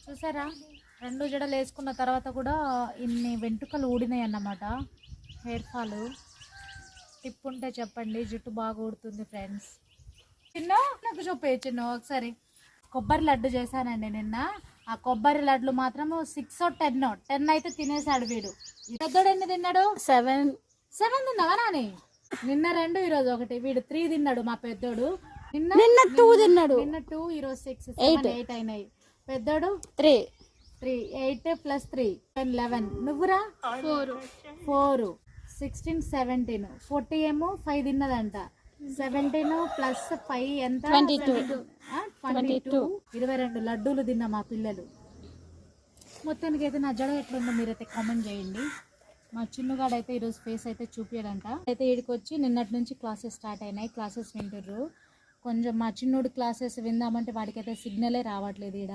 చూసారా, 2 జడలు వేసుకున్న తర్వాత కూడా ఇన్ని వెంట్రుకలు ఊడినాయి అన్నమాట. హెయిర్ ఫాల్ టిప్ ఉంటే చెప్పండి, జుట్టు బాగా ఊడుతుంది ఫ్రెండ్స్. చిన్న నాకు చూపే చిన్న ఒకసారి కొబ్బరి లడ్డు చేశానండి నిన్న. ఆ కొబ్బరి లడ్లు మాత్రం 6 or 10 అయితే తినేసాడు వీడు. పెద్దోడు ఎన్ని తిన్నాడు? 7 తిన్నావా నాని? నిన్న 2, ఈరోజు 1. వీడు 3 తిన్నాడు మా పెద్దోడు. నిన్న 2 తిన్నాడు. నిన్న 2, ఈరోజు 6, 7, 8 అయినాయి. పెద్దోడు 3. 8 + 3 11. నువ్వురా 4 16 17 40 ఏమో 5 తిన్నదంట. 17 + 5 ఎంత? 22. 22 లడ్డూలు తిన్నా మా పిల్లలు. మొత్తానికి అయితే నా జడ ఎట్లుందో మీరైతే కామెంట్ చేయండి. మా చిన్నగాడైతే ఈరోజు ఫేస్ అయితే చూపించాడంట. అయితే ఈడికి వచ్చి నిన్నటి నుంచి క్లాసెస్ స్టార్ట్ అయినాయి. క్లాసెస్ వింటుర్రు. కొంచెం మా చిన్నోడు క్లాసెస్ విందామంటే వాడికైతే సిగ్నలే రావట్లేదు ఈడ.